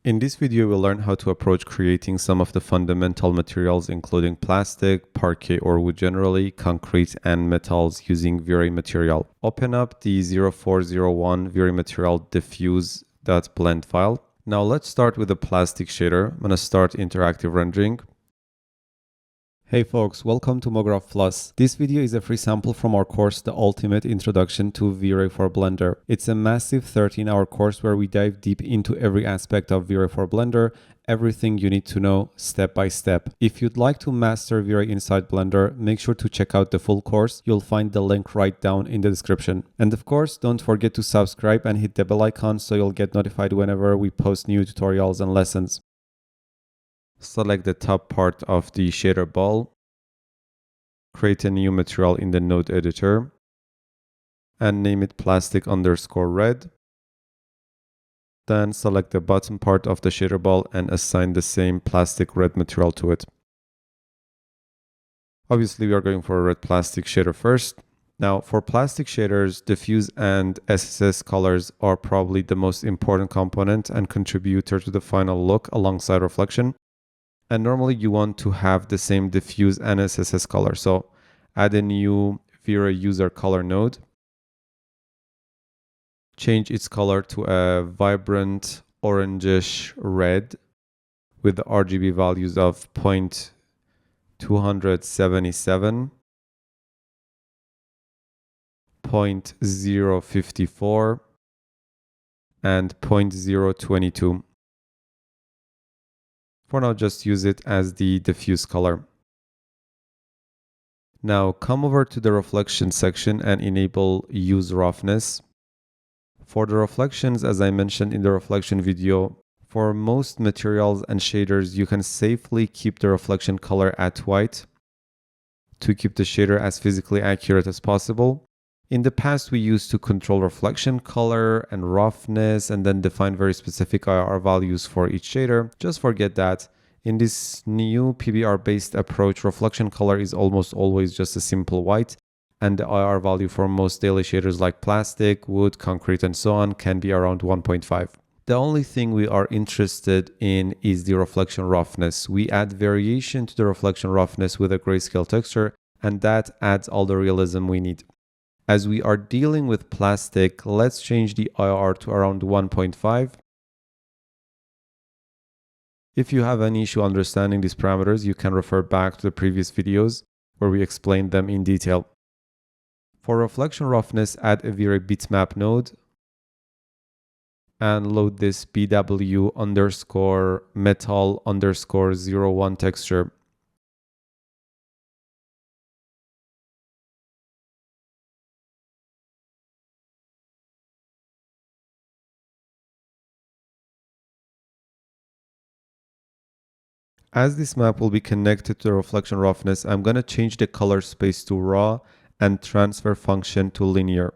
In this video, we'll learn how to approach creating some of the fundamental materials including plastic, parquet or wood generally, concrete and metals using V-Ray material. Open up the 0401 V-Ray material diffuse.blend file. Now let's start with the plastic shader. I'm going to start interactive rendering. Hey folks, welcome to MoGraph Plus. This video is a free sample from our course, The Ultimate Introduction to V-Ray for Blender. It's a massive 13-hour course where we dive deep into every aspect of V-Ray for Blender, everything you need to know step by step. If you'd like to master V-Ray inside Blender, make sure to check out the full course. You'll find the link right down in the description. And of course, don't forget to subscribe and hit the bell icon so you'll get notified whenever we post new tutorials and lessons. Select the top part of the shader ball. Create a new material in the node editor and name it plastic_red. Then select the bottom part of the shader ball and assign the same plastic red material to it. Obviously, we are going for a red plastic shader first. Now, for plastic shaders, diffuse and SSS colors are probably the most important component and contributor to the final look alongside reflection. And normally you want to have the same diffuse and SSS color. So add a new V-Ray user color node. Change its color to a vibrant orangish red with the RGB values of 0.277, 0.054, and 0.022. For now, just use it as the diffuse color. Now come over to the reflection section and enable use roughness. For the reflections, as I mentioned in the reflection video, for most materials and shaders, you can safely keep the reflection color at white to keep the shader as physically accurate as possible. In the past, we used to control reflection color and roughness and then define very specific IR values for each shader. Just forget that. In this new PBR-based approach, reflection color is almost always just a simple white, and the IR value for most daily shaders like plastic, wood, concrete, and so on can be around 1.5. The only thing we are interested in is the reflection roughness. We add variation to the reflection roughness with a grayscale texture, and that adds all the realism we need. As we are dealing with plastic, let's change the IR to around 1.5. If you have any issue understanding these parameters, you can refer back to the previous videos where we explained them in detail. For reflection roughness, add a V-Ray bitmap node and load this BW_metal_01 texture. As this map will be connected to the reflection roughness, I'm going to change the color space to raw and transfer function to linear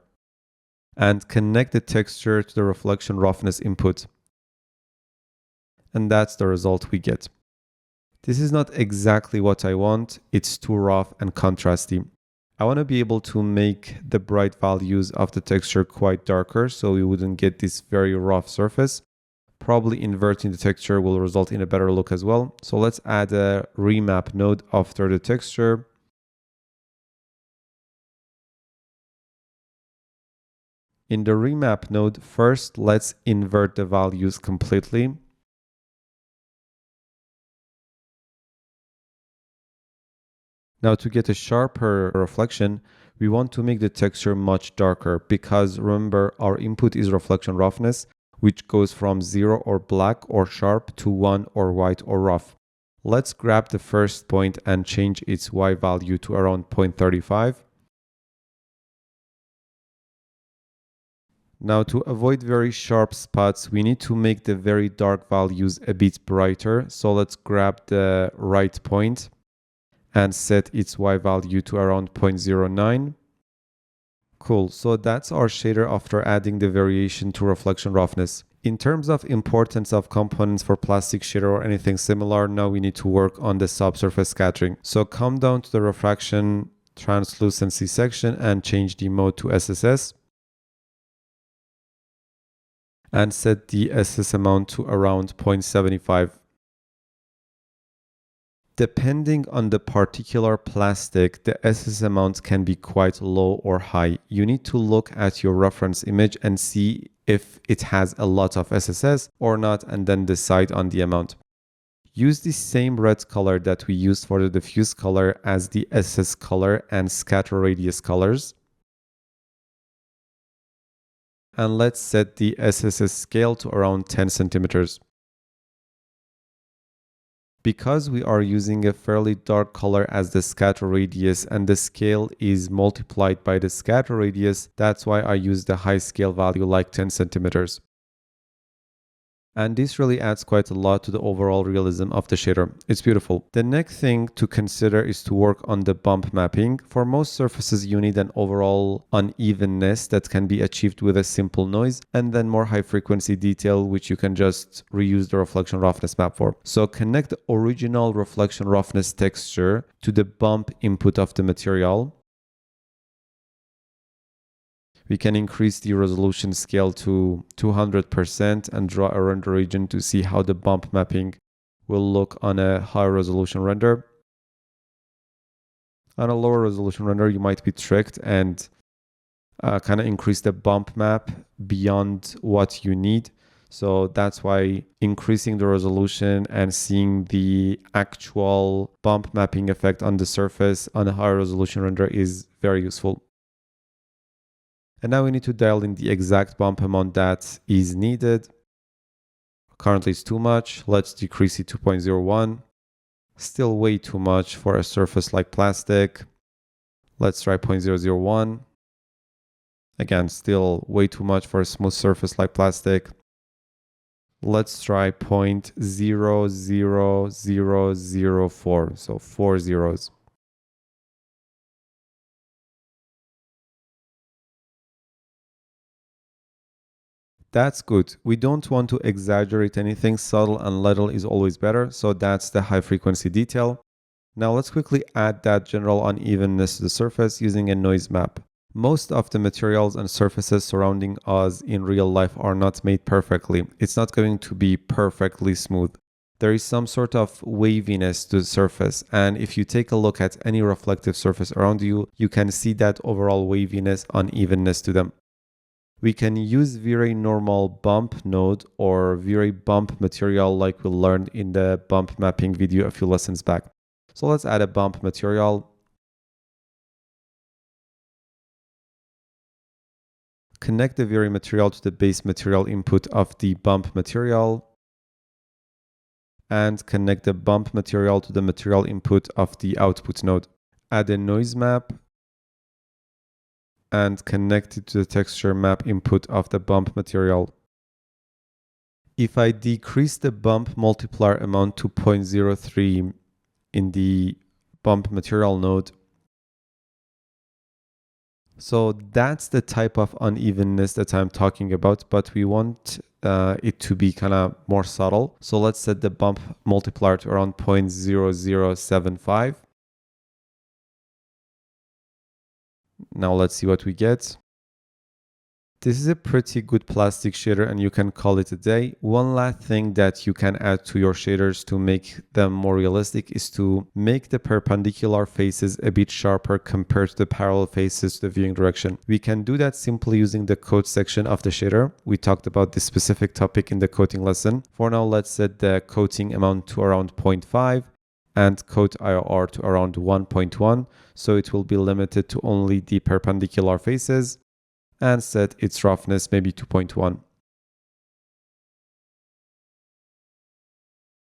and connect the texture to the reflection roughness input. And that's the result we get. This is not exactly what I want. It's too rough and contrasty. I want to be able to make the bright values of the texture quite darker so we wouldn't get this very rough surface. Probably inverting the texture will result in a better look as well. So let's add a remap node after the texture. In the remap node, first let's invert the values completely. Now to get a sharper reflection, we want to make the texture much darker because remember our input is reflection roughness, which goes from 0 or black or sharp to 1 or white or rough. Let's grab the first point and change its Y value to around 0.35. Now to avoid very sharp spots, we need to make the very dark values a bit brighter. So let's grab the right point and set its Y value to around 0.09. Cool, so that's our shader after adding the variation to reflection roughness. In terms of importance of components for plastic shader or anything similar, now we need to work on the subsurface scattering. So come down to the refraction translucency section and change the mode to SSS. and set the SS amount to around 0.75. Depending on the particular plastic, the SS amount can be quite low or high. You need to look at your reference image and see if it has a lot of SSS or not, and then decide on the amount. Use the same red color that we used for the diffuse color as the SS color and scatter radius colors. And let's set the SSS scale to around 10 centimeters. Because we are using a fairly dark color as the scatter radius and the scale is multiplied by the scatter radius, that's why I use the high scale value like 10 centimeters. And this really adds quite a lot to the overall realism of the shader. It's beautiful. The next thing to consider is to work on the bump mapping. For most surfaces, you need an overall unevenness that can be achieved with a simple noise, and then more high frequency detail, which you can just reuse the reflection roughness map for. So connect the original reflection roughness texture to the bump input of the material. We can increase the resolution scale to 200% and draw a render region to see how the bump mapping will look on a high resolution render. On a lower resolution render, you might be tricked and kind of increase the bump map beyond what you need. So that's why increasing the resolution and seeing the actual bump mapping effect on the surface on a high resolution render is very useful. And now we need to dial in the exact bump amount that is needed. Currently it's too much. Let's decrease it to 0.01. Still way too much for a surface like plastic. Let's try 0.001. Again, still way too much for a smooth surface like plastic. Let's try 0.00004. So 4 zeros. That's good. We don't want to exaggerate anything. Subtle and little is always better. So that's the high frequency detail. Now let's quickly add that general unevenness to the surface using a noise map. Most of the materials and surfaces surrounding us in real life are not made perfectly. It's not going to be perfectly smooth. There is some sort of waviness to the surface, and if you take a look at any reflective surface around you, you can see that overall waviness, unevenness to them. We can use very normal bump node or very bump material like we learned in the bump mapping video a few lessons back. So let's add a bump material. Connect the vary material to the base material input of the bump material. And connect the bump material to the material input of the output node. Add a noise map and connect it to the texture map input of the bump material. If I decrease the bump multiplier amount to 0.03 in the bump material node, so that's the type of unevenness that I'm talking about, but we want it to be kind of more subtle. So let's set the bump multiplier to around 0.0075. Now let's see what we get. This is a pretty good plastic shader and you can call it a day. One last thing that you can add to your shaders to make them more realistic is to make the perpendicular faces a bit sharper compared to the parallel faces to the viewing direction. We can do that simply using the coat section of the shader. We talked about this specific topic in the coating lesson. For now, let's set the coating amount to around 0.5 and coat IOR to around 1.1. So it will be limited to only the perpendicular faces, and set its roughness maybe 2.1.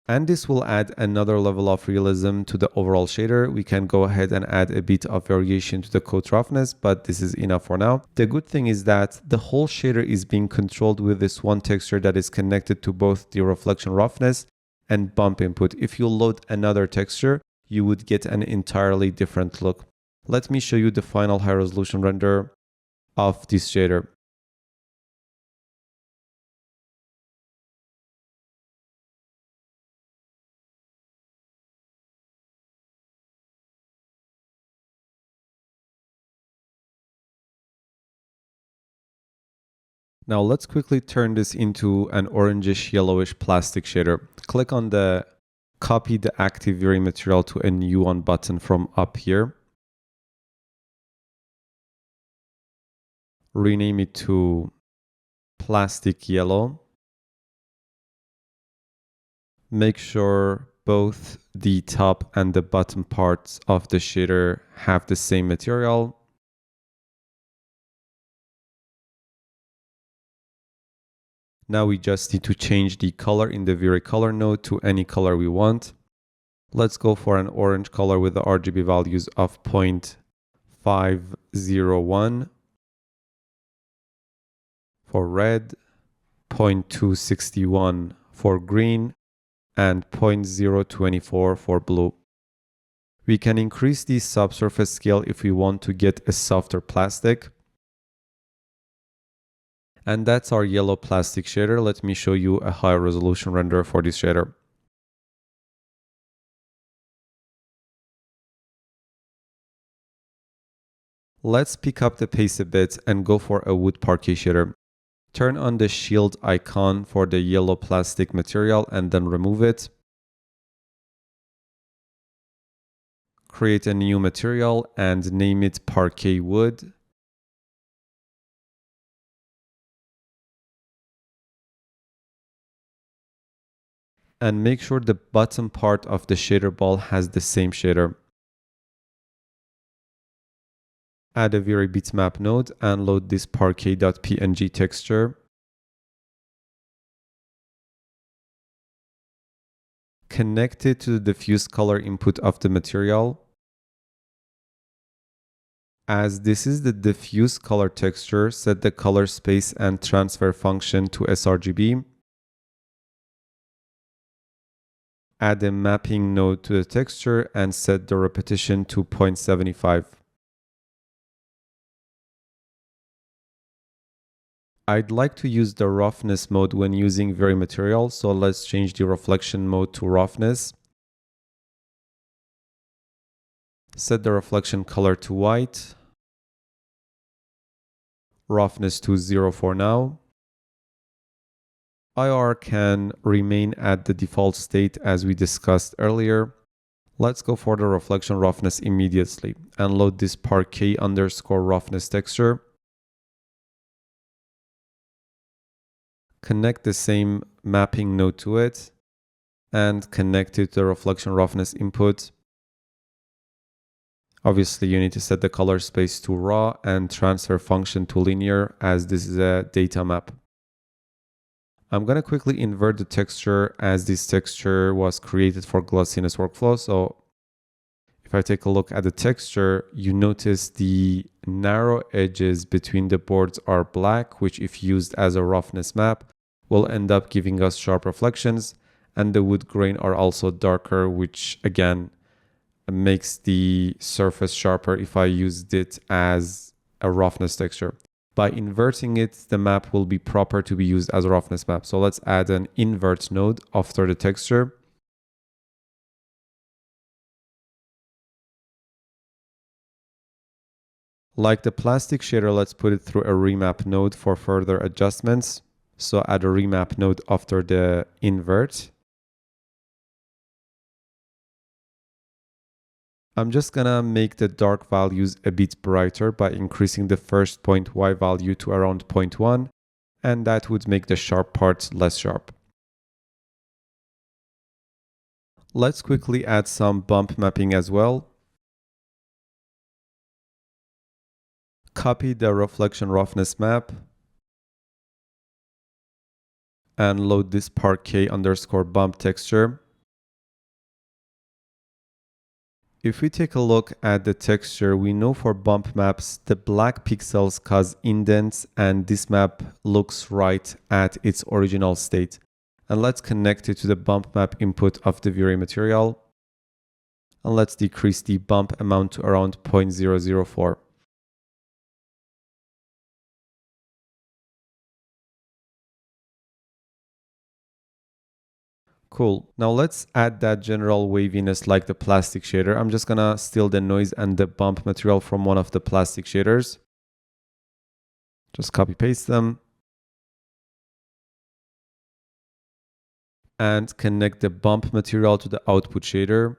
And this will add another level of realism to the overall shader. We can go ahead and add a bit of variation to the coat roughness, but this is enough for now. The good thing is that the whole shader is being controlled with this one texture that is connected to both the reflection roughness and bump input. If you load another texture, you would get an entirely different look. Let me show you the final high resolution render of this shader. Now let's quickly turn this into an orangish yellowish plastic shader. Click on the copy the active viewing material to a new one button from up here. Rename it to plastic yellow. Make sure both the top and the bottom parts of the shader have the same material. Now we just need to change the color in the Vary color node to any color we want. Let's go for an orange color with the RGB values of 0.501 for red, 0.261 for green, and 0.024 for blue. We can increase the subsurface scale if we want to get a softer plastic. And that's our yellow plastic shader. Let me show you a high resolution render for this shader. Let's pick up the pace a bit and go for a wood parquet shader. Turn on the shield icon for the yellow plastic material and then remove it. Create a new material and name it parquet wood. And make sure the bottom part of the shader ball has the same shader. Add a Vary bitmap node and load this parquet.png texture. Connect it to the diffuse color input of the material. As this is the diffuse color texture, set the color space and transfer function to sRGB. Add a mapping node to the texture and set the repetition to 0.75. I'd like to use the roughness mode when using Vary material, so let's change the reflection mode to roughness. Set the reflection color to white. Roughness to 0 for now. IR can remain at the default state as we discussed earlier. Let's go for the reflection roughness immediately and load this parquet_roughness texture. Connect the same mapping node to it and connect it to the reflection roughness input. Obviously, you need to set the color space to raw and transfer function to linear as this is a data map. I'm going to quickly invert the texture as this texture was created for glossiness workflow. So if I take a look at the texture, you notice the narrow edges between the boards are black, which if used as a roughness map, will end up giving us sharp reflections. And the wood grain are also darker, which again makes the surface sharper if I used it as a roughness texture. By inverting it, the map will be proper to be used as a roughness map. So let's add an invert node after the texture. Like the plastic shader, let's put it through a remap node for further adjustments. So add a remap node after the invert. I'm just gonna make the dark values a bit brighter by increasing the first point Y value to around 0.1, and that would make the sharp parts less sharp. Let's quickly add some bump mapping as well. Copy the reflection roughness map and load this parquet_bump texture. If we take a look at the texture, we know for bump maps, the black pixels cause indents and this map looks right at its original state. And let's connect it to the bump map input of the Vary material. And let's decrease the bump amount to around 0.004. Cool. Now let's add that general waviness like the plastic shader. I'm just gonna steal the noise and the bump material from one of the plastic shaders. Just copy paste them. and connect the bump material to the output shader,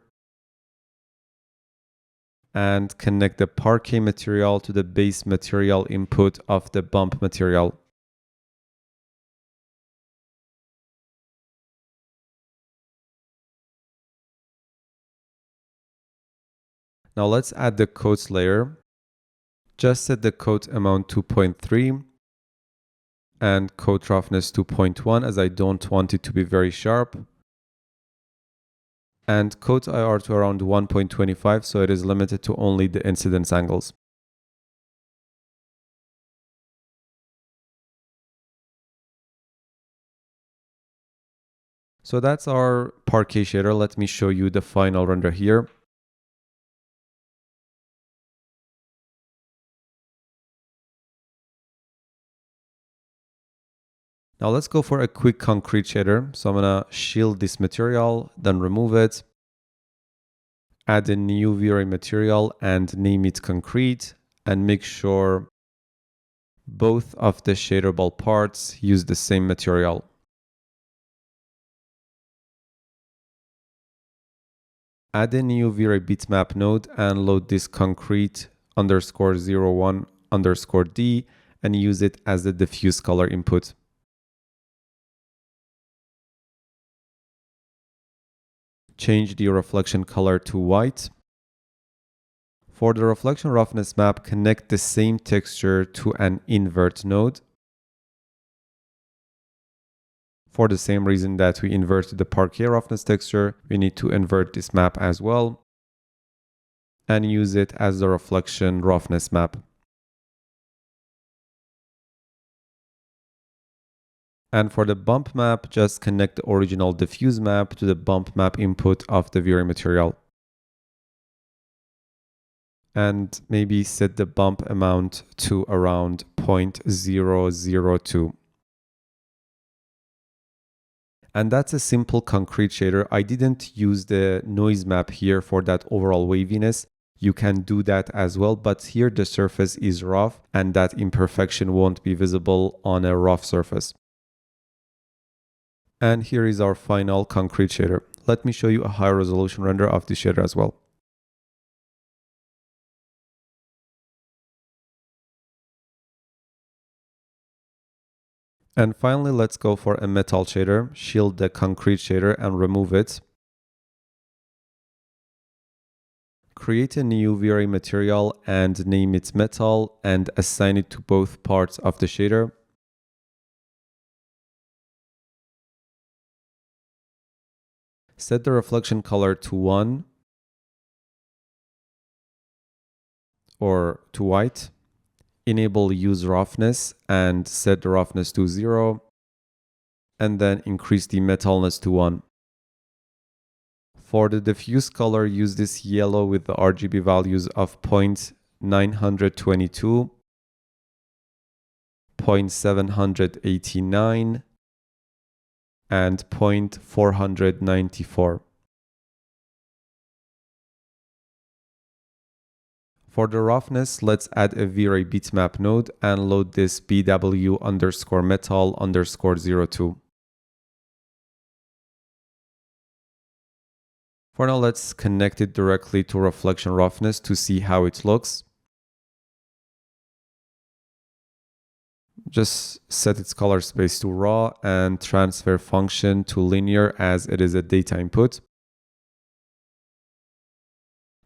and connect the parquet material to the base material input of the bump material. Now let's add the coats layer. Just set the coat amount 2.3 and coat roughness 2.1 as I don't want it to be very sharp. And coat IR to around 1.25 so it is limited to only the incidence angles. So that's our parquet shader. Let me show you the final render here. Now let's go for a quick concrete shader. So I'm gonna shield this material, then remove it, add a new V-Ray material and name it concrete, and make sure both of the shaderable parts use the same material. Add a new V-Ray bitmap node and load this concrete _01_D and use it as the diffuse color input. Change the reflection color to white. For the reflection roughness map, connect the same texture to an invert node. For the same reason that we inverted the parquet roughness texture, we need to invert this map as well and use it as the reflection roughness map. And for the bump map, just connect the original diffuse map to the bump map input of the V-Ray material. And maybe set the bump amount to around 0.002. And that's a simple concrete shader. I didn't use the noise map here for that overall waviness. You can do that as well, but here the surface is rough and that imperfection won't be visible on a rough surface. And here is our final concrete shader. Let me show you a high resolution render of this shader as well. And finally, let's go for a metal shader. Shield the concrete shader and remove it. Create a new V-Ray material and name it metal and assign it to both parts of the shader. Set the reflection color to 1 or to white. Enable use roughness and set the roughness to 0. And then increase the metalness to 1. For the diffuse color, use this yellow with the RGB values of 0.922, 0.789, and 0.494. For the roughness, let's add a V-Ray bitmap node and load this BW_metal_02. For now, let's connect it directly to reflection roughness to see how it looks. Just set its color space to raw and transfer function to linear as it is a data input.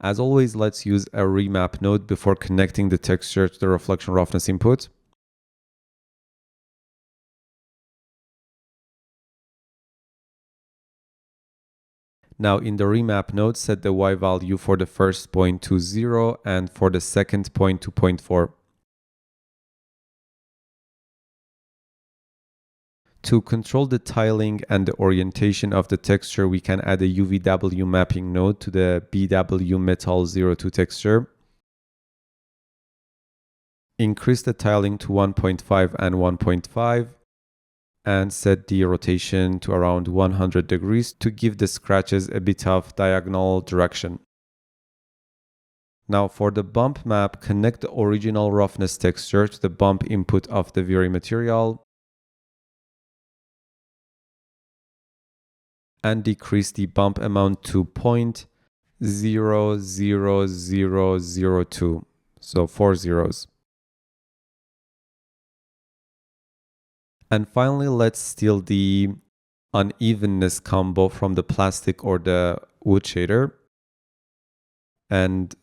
As always, let's use a remap node before connecting the texture to the reflection roughness input. Now in the remap node, set the Y value for the first point to 0 and for the second point to 0.4. To control the tiling and the orientation of the texture, we can add a UVW mapping node to the BW Metal 02 texture. Increase the tiling to 1.5 and 1.5 and set the rotation to around 100 degrees to give the scratches a bit of diagonal direction. Now for the bump map, connect the original roughness texture to the bump input of the V-Ray material. and decrease the bump amount to 0.00002. So 4 zeros. And finally, let's steal the unevenness combo from the plastic or the wood shader and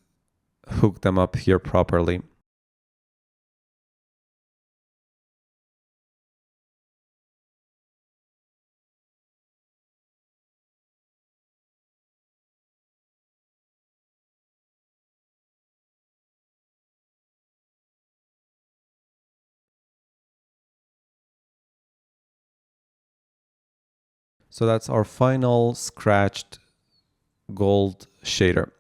hook them up here properly. So that's our final scratched gold shader.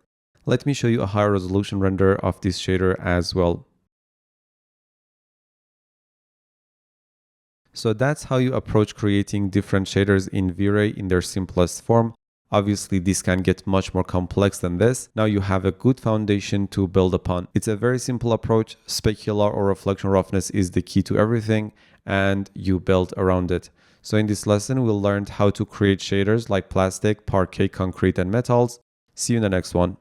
Let me show you a higher resolution render of this shader as well. So that's how you approach creating different shaders in V-Ray in their simplest form. Obviously, this can get much more complex than this. Now you have a good foundation to build upon. It's a very simple approach. Specular or reflection roughness is the key to everything, and you build around it. So in this lesson, we learned how to create shaders like plastic, parquet, concrete, and metals. See you in the next one.